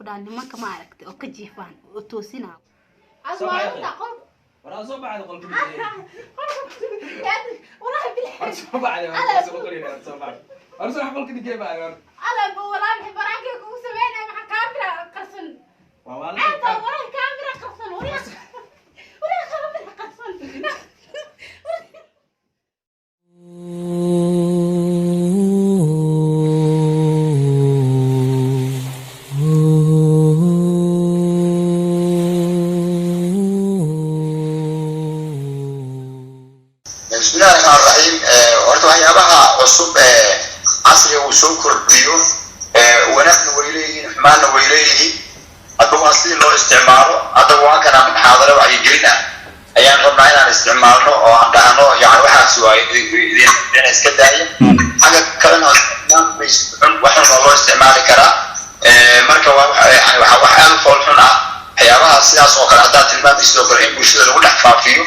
كودان نمك ما عرفت أو كجيفان وتوسينا وأنا أصوب بعد قلبي أصوب بعد أنا صراحة قلت كده بعد أنا والله بحب أراكي وسوينا مع كاميرا قرصن أنت وراي كاميرا قرصن وراي كاميرا قرصن بسم الله الرحمن الرحيم horta waxyaabaha cusub casriga uu soo kordhiyo wanaagna way leeyihiin xumaanna way leeyihiin hadba waa sidii loo isticmaalo hadda waa kana muxaadaro wacyigelin ah ayaan rabnaa inaan isticmaalno oo aan dhahno yani waxaas waa idin iska daaya xagga kalena waxaan loo isticmaali karaa marka yani waxa wax aad u foolxun ah waxyaabaha sidaas oo kale haddaad tilmaantay sidoo kale in bulshada lagu dhex faafiyo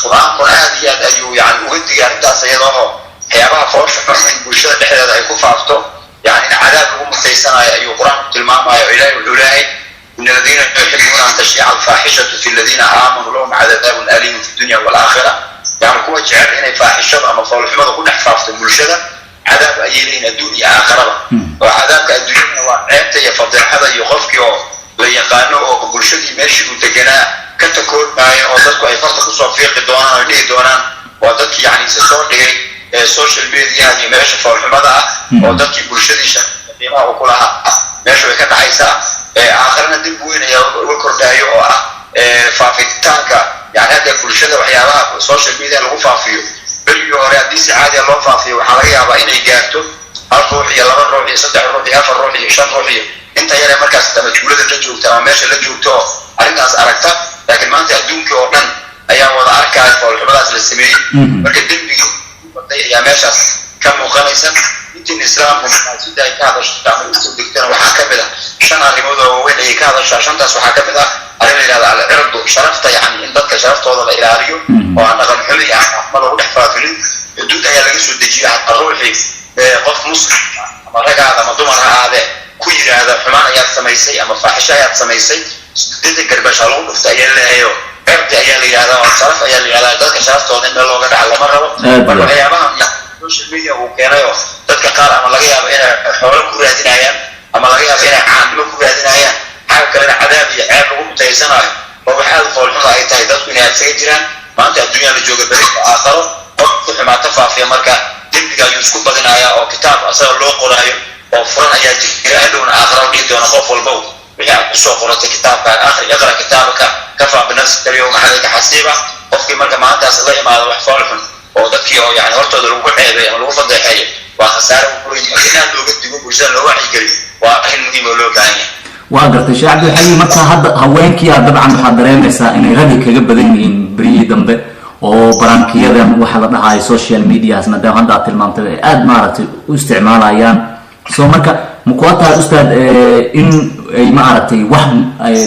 qur-aanku aad iyo aad ayuu yani uga digay arrintaas iyadoo waxyaabaha foosha xun in bulshada dhexdeeda ay ku faafto yani in cadaab lagu mutaysanayo ayuu qur-aanku tilmaamayo ilaahay wuxuu leeyahay in aladiina yuxibuuna an tashiica alfaaxishatu fi aladiina aamanuu lahum cadaabun aliimun fi dunya waalaakhira yani kuwa jecel inay faaxishada ama foolxumada ku dhex faafto bulshada cadaab ayay leeyihin adduun iyo aakhiraba oo cadaabka adduunyada waa ceebta iyo fadeexada iyo qofkii oo la yaqaano oo bulshadii meeshii uu deganaa ka takoormaayo oo dadku ay farta kusoo fiiqi doonaan oo dhihi doonaan waa dadkii yani isa soo dhigay social media iyo meesha foolxumada ah oo dadkii bulshadii qiimaha uu ku lahaa meesha way ka dhacaysaa aakhirana dib weyn ayaa uga kordhaayo oo ah faafitaanka yani hadda bulshada waxyaabaha social media lagu faafiyo berigii hore haddii si caadiya loo faafiyo waxaa laga yaabaa inay gaarto hal ruux iyo laba ruux iyo saddex ruux iyo afar ruux iyo shan ruux iyo inta yare markaas ama tuulada la joogta ama meesha la joogto oo arrintaas aragta laakiin maanta adduunka oo dhan ayaa wada arkaya foolxumadaas la sameeyey marka dembigii baday ayaa meeshaas ka muuqanaysa intiin islaamku masaajida ay ka hadasho ama usoo degtana waxaa ka mid ah shan arrimood oo waaweyn ayay ka hadashaa shantaas waxaa ka mid ah arrin la yidhahda alcirdu sharafta yani in dadka sharaftooda la ilaaliyo oo aan dhaqan xumi iyo axma lagu dhex faafilin xuduud ayaa laga soo dejiya hataa ruuxii qof muslim ama ragaada ama dumar ha ahaadee ku yidhaahda xumaan ayaad samaysay ama faaxisho ayaad samaysay siddeetan garbash ha lagu dhufta ayaa leeyahayo cirdi ayaa la yidhahdaa oo sharaf ayaa la yidhahdaa dadka sharaftooda in meel looga dhaca lama rabo marka waxyaabaha social media uu keenay oo dadka qaar ama laga yaabo inay xoolo ku raadinayaan ama laga yaabo inay caanimo ku raadinayaan xagga kalena cadaab iyo ceeb lagu mutaysanayo oo wax aad foolxuda ay tahay dadku inay adsaga jiraan maanta adduunyada la jooga berika aakharo qofku xumaata faafiya marka dembiga ayuu isku badinayaa oo kitaab asaga loo qoraayo oo furan ayaa jira hadhowna aakhara u dhihi doona qof walbow wixii aad kusoo qoratay kitaabkaan akhri iqra kitaabaka kafaa binafsika alyawma calayka xasiiba qofkii marka maantaas la imaado wax foolxun oo dadkii oo yani hortooda lagu ceebay ama lagu fadeexeeyo waa khasaare u kuleeyi marka inaan looga digo bulshada loo wacyigeliyo waa arrin muhiim oo loo baahan yahay waa gartay sheekh cabdilxayi marka hadda haweenkii aad dabcan waxaad dareemaysaa inay ragga kaga badan yihiin berihii dambe oo barankiyadan waxa la dhahayo social medias maadaama hadda aad tilmaamtay ay aada maaragtay u isticmaalayaan soo marka makuwa tahay ustaad in ay maaragtay wax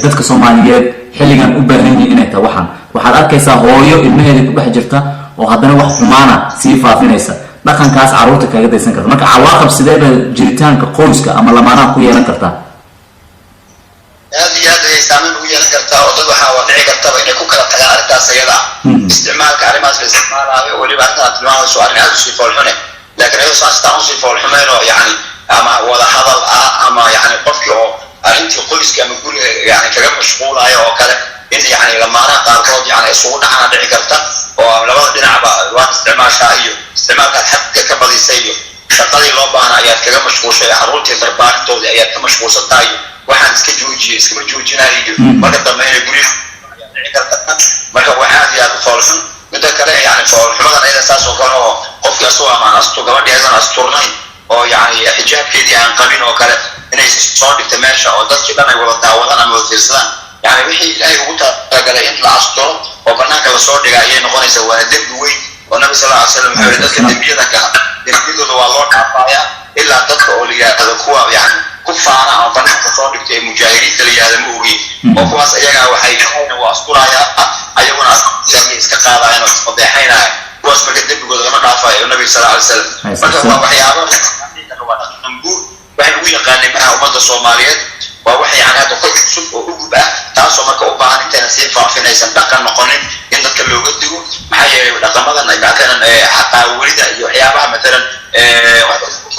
dadka soomaaliyeed xilligan u baahan yihiin inay tahay waxaad arkaysaa hooyo ilmaheeda ku dhex jirta oo haddana wax xumaana sii faafinaysa dhaqankaas carruurta kaga daysan karta marka cawaaqib sideeba jiritaanka qoyska ama lamaanaha ku yeelan kartaa aad iyo aad ayay saameyn ugu yeelan kartaa oo dad waxaa dhici kartaba inay ku kala tagaan arrintaas iyada isticmaalka arrimahaas la isticmaalaayo weliba arrintan aad tilmaamayso arrin aad usii foolxune laakiin ayadoo saastaan usii foolxumeyn oo yani ama wada hadal ah ama yani qofkii oo arrintii qoyska ama guriga yani kaga mashquulayo oo kale in yani lamaanaha qaarkood yani isugu dhacana dhici karta oo labada dhinacba waan isticmaashaa iyo isticmaalkaad xadka ka badisay iyo shaqadii loo baahna ayaad kaga mashquulshay carruurtii darbaarintooda ayaad ka mashquulsantahay waxaan iska joojiye iskama joojinayo marka dambe inay guryaha dhici karta marka waa aad iyo aad u foolxun midda kale yani foolxumadan ayada saas oo kale oo qofkii asagoo amaan gabadhii aydan asturnayn oo yani xijaabkeedii aan qabin oo kale inay soo dhigta meesha oo dadkii dhan ay wada daawadaan ama wada fiirsadaan yani wixii ilaahay ugu talagalay in la asturo oo banaanka lasoo dhiga ayay noqonaysaa waana dembi weyn oo nabi sal lla ly slam wuxuu yidhi dadka dembiyada gala dembiyadooda waa loo dhaafayaa ilaa dadka oo la yidhaahdo kuwa yani ku faana ama banaanka soo dhigta ee mujaahiriinta la yidhahda ma ogeyn oo kuwaas ayagaa waxay waa asturayaa ayaguna ilaahay iska qaadayan oo isfadeexaynaya kuwaas marka dembigooda lama dhaafayo nabiga sal lla ly slam marka waa waxyaaba waa dhaqan guur waxay ugu yaqaanay maaha ummadda soomaaliyeed waa wax yani hadda inaysan dhaqan noqonin in dadka looga digo maxaa yeelay dhaqamadan ay matalan xataa welida iyo waxyaabaha matalan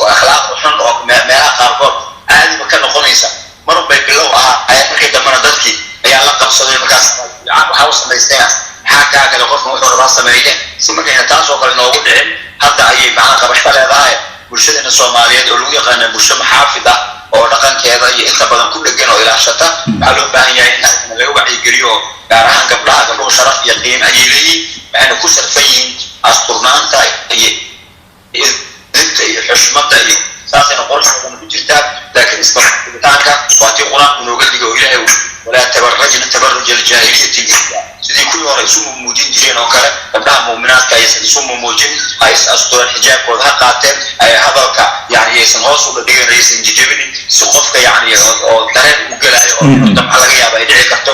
akhlaaq xun oo meelaha qaarkood caadiba ka noqonaysa mar bay bilow ayaa markii dambana dadkii ayaa la qabsaday markaas waxaa u samaysteen maxaa kale qofka wuxuu rabaa sameeye si markayna taas oo kale noogu dhicin hadda ayay macna qabasho leedahay bulshadana Soomaaliyeed oo lagu yaqaan bulsho maxaafid ah oo dhaqankeeda iyo inta badan ku dhagan oo ilaashata waxa loo baahan yahay in laga wacyigeliyo gaar ahaan gabdhaha sharaf iyo qiimo ay leeyihiin waxayna ku sarfan yihiin asturnaanta iyo dadka iyo xushmada iyo saasina qorshooda ku jirta laakiin isbartaanka waa tii quraanku nooga dhigo Ilaahay wala tabarrajna tabarruj al-jaahiliyyati sidii kuwii hore isu muujin jireen oo kale gabdhaha mu'minaadka ay isu muujin ay asturan xijaabkooda ha qaateen ay hadalka yani aysan hoos u dhigeen aysan jijibin si qofka yani oo dareen u galayo oo dam laga yaabo ay dhici karto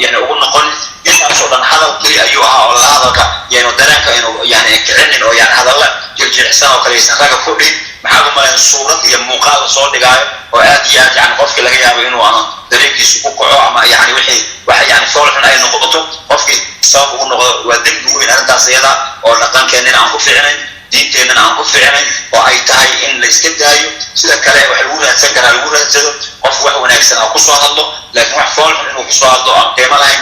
yani ugu noqon intaasoo dhan hadalkii ayuu ahaa oo la hadalka yani dareenka inuu yani kicinin oo yani hadalla jirjirsan oo kale aysan raga ku dhigin maxaa u malayn suurad iyo muuqaal soo dhigaayo oo aad iyo aad yani qofkii laga yaabo inuu ama dareenkiisu ku kaco ama yani wixii waxa yani foolxun ay noqoto qofkii sabab ugu noqdo waa dembi weyn arrintaas iyada oo dhaqankeennina aan ku fiicnayn diinteennana aan ku fiicnayn oo ay tahay in la iska daayo sida kale waxa lagu raadsan karaa lagu raadsado qof wax wanaagsan oo ku soo hadlo laakiin wax foolxun inuu ku soo hadlo aan qiimo lahayn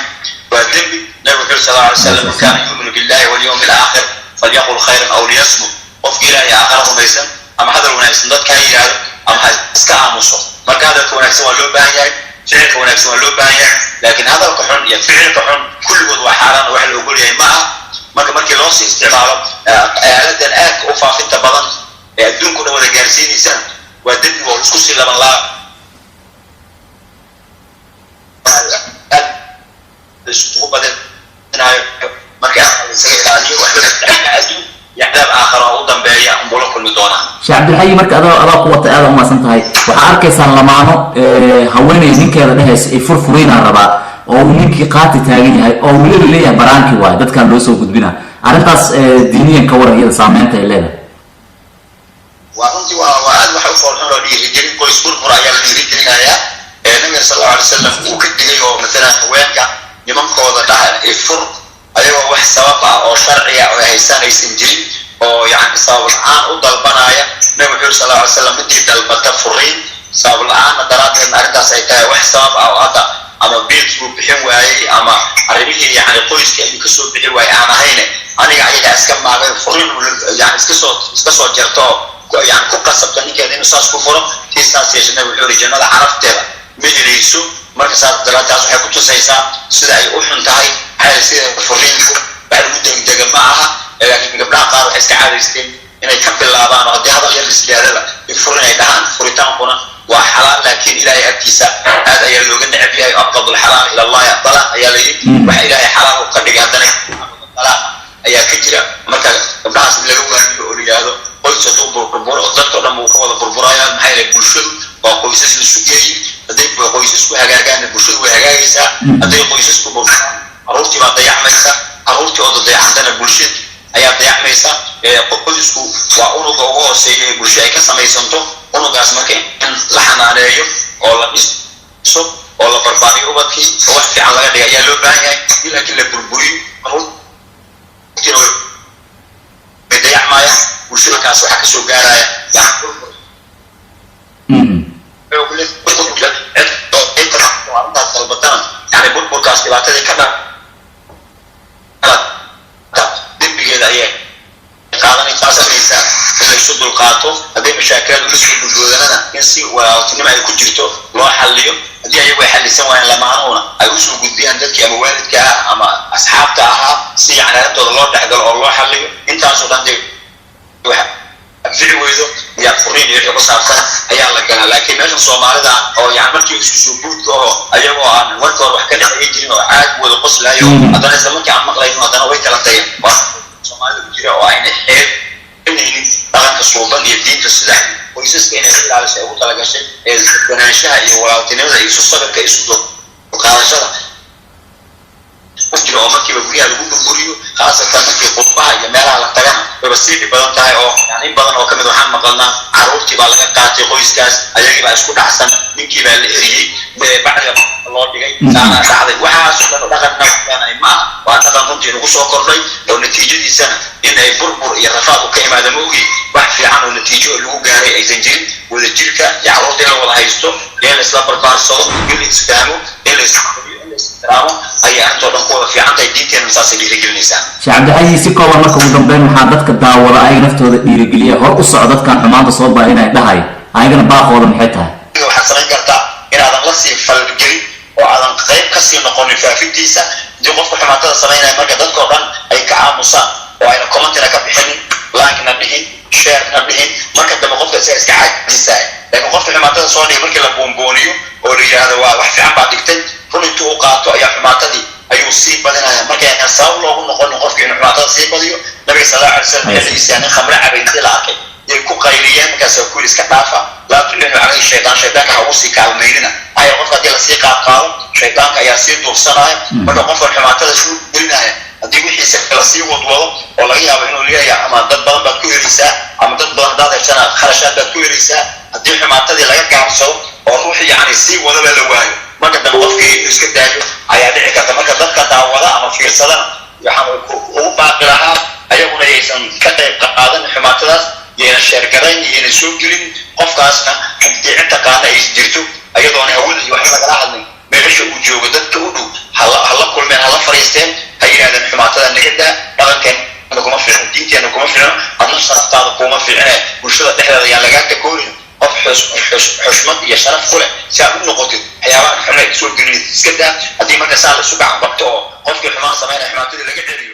waa dembi nabiga sallallahu alayhi wasallam kana yu'minu billahi wal yawmil aakhir falyaqul khayran aw liyasmut qofkii ilaahay aakhira rumaysan ama hadal wanaagsan dadka yiraahdo ama iska aamuso marka hadalka wanaagsan waa loo baahan yahay ficilka wanaagsan waa loo baahan yahay laakiin hadalka xun iyo ficilka xun kulligood waa xaaraan wax loo ogol yahay ma aha markii loo sii isticmaalo aaladan aad u faafinta badan ee adduunku dhan wada gaarsiinaysan waa dembi oo isku sii laban laa isku badanayo marka isaga ilaaliyo wax la يعذب آخر أو ضمبية أمبولو كل دونا. شيخ عبد الحي مرك أدا قوة هذا ما سنتهاي وحارك إنسان لمانو هوني نيك هذا نهس فرفرين الربا أو نيك قاتي تاجين هاي أو مليل اللي برانكي واحد ده كان روسو قد بينا عرفتاس دينيا كورة هي سامعته الليلة. وأنتي وأنا بحب فرحان لو يريدين كويس فرفر أيام يريدين هيا النبي صلى الله عليه وسلم وكده يوم مثلا وينك يوم كوضة ده الفرق أيوة واحد سبب أو شرعي أو هيسان يسنجري أو يعني سبب الآن أضل بنايا نبي صلى الله عليه وسلم بدي دلبته فرين سبب الآن درات النهارده سيتها واحد سبب أو هذا أما بيت بحين وعي أما عربيه يعني قويس كأنه كسر بحين وعي أنا هنا أنا قاعد أسكن مع فرين يعني اسكسر جرتو يعني كوكا سبتني كده إنه ساس كفرم في ساس يجنا بالحوري جنا ده عرفته مجلسه مركز درات عشان حكومة سياسة سيدا يوحنا تاعي هاي سيدا فرين بعد مدة جماعها لكن قبل قارو استعادة استين إن يكمل الأذان وقد هذا غير الاستعادة يفرن يدهن فريتان قنا وحلال لكن إلى يأتيسا هذا يلوجن عبيا أبغض الحلال إلى الله يقبله يلي وإلى حلال وقد يقدرنا طلاق أي كتير مركز قبل حسب اللي يقول هذا قلت صدوق بربور أضلت ولا موقف بربورايا محل البشر وقويسس السجاي أديك قويسس وهجاجان البشر وهجاجيسا أديك قويسس بربور أروتي ما ضيع ميسا أروتي أو ضيع عندنا البشر أيام ضيع ميسا قويسكو وأونو جوه سيء البشر أي كسر ميسانتو أونو جاس مكان لحن عليه ولا بيسو ولا برباري وبكي واحد في على غير يلو بانيا إلا كل بربوري أروتي ضيع مايا وشو كاس وحكي شو قارايا يعني يقول لك انت وعندها طلبتان يعني بودكاست دبعتها كذا دب كده ايه قاعدين يتواصل ليسا اللي يشد القاطو هذه مشاكل ولسه بجودنا ينسي وتنمى يكون جرتو لو حليو هذه ايوه يحل سواء لما هنا ايوسو قد عندك يا موالدك اما اصحابتها سي على هذا الله تحضر الله حليو انت عشان عندك في ويدو يا فرين يحب صارتها أيام لكنا لكن نحن سومالدا أو يعني مركي سوبوت أو أيام وان وركور وحكنا يجري وعاد والقص لا يوم هذا زمان كان مقلين هذا هو يكلم تيم سومالدا بيجري أو عين الحيل إنه طبعا كسوبان يبدين تسلح ويسس كأنه يقول على شيء وطلع شيء بناشها يولا وتنوزع يسوسك كيسودو وكان شذا وجرا أمك يبغيها لقول بقوليو خاصة كي قطبها يملا على التجمع بس يدي بدن تاعي أو يعني بدن أو كم دوحان مقلنا عروتي بالك كاتي قويس كاس أجي بقى شكون أحسن منك بالإري بعد الله تيجي ساعة وحاسة دخلنا runtii nagu soo kordhay oo natiijadiisana in ay burbur iyo rafaad u ka imaada moogi wax fiican oo natiijo lagu gaaray aysan jirin wada jirka iyo carruurta in la wada haysto in la isla barbaarsado in la isfahmo in la islaamo ayay arrintoo dhan ku wada fiican tahay diinteena saasay dhiirigelinaysaa sheekh cabdixayi si kooban marka ugu dambeyn waxaa dadka daawada ay naftooda dhiirigeliya hor u soco dadkan xumaanta soo baahinay dhahay ayagana baaqooda maxay tahay waxaad samayn kartaa inaadan la sii falgelin oo aadan qayb ka sii noqonin faafintiisa hadii qofka xumaatada samaynaya marka dadkoo dhan ay ka aamusaan oo ayna commentina ka bixinin like-na dhihin share-na dhihin marka dambe qofka isaga iska caajisaay laakiin qofka xumaatada soo dhigay markii la boonbooniyo oo la yidhaahdo waa wax fiican baa dhigtay run intuu u qaato ayaa xumaatadii ayuu sii badinaya marka aan sabab loogu noqonin qofka inuu xumaatada sii badiyo nabiga sallallahu alayhi wasallam xilligiisa nin khamre cabayntay la arkay ay ku qayliyeen markaas ku iska dhaafa la tulinu calayhi shaydaanka ha uu sii kaalmeynina ay qofka hadii la sii qaado shaydaanka ayaa sii duursanaya marka qofka xumaatada suu gelinaya hadii wixiisa kala sii wadwado oo laga yaabo inuu leeyahay ama dad badan baad ku helaysaa ama dad badan hadaad heshana kharashaad baad ku helaysaa hadii xumaatadii laga gaabsado oo ruuxii yacni sii wadaba la waayo marka dambe qofkii iska daayo ayaa dhici karta marka dadka daawada ama fiirsadana waxaan ugu baaqi lahaa ayaguna yaysan ka qayb qaadan xumaatadaas yeena sheergarayn yeena soo gelin qofkaasna haddii cid taqaana ay jirto ayadoona hawada iyo waxba lagala hadlin meesha uu joogo dadka u dhow hala kulmeen hala fariisteen ha yidhahdeen xumaatada naga daa dhaqankeena kuma fiicno diinteena kuma fiicno adna sharaftaada kuma fiicne bulshada dhexdeeda yaan lagaa takoonin qof xushmad iyo sharaf ku leh si aad u noqotid waxyaabaha xumay soo gelin iska daa haddii marka saa la isu gacan qabto oo qofkii xumaan samaynaya xumaatadii laga celiyo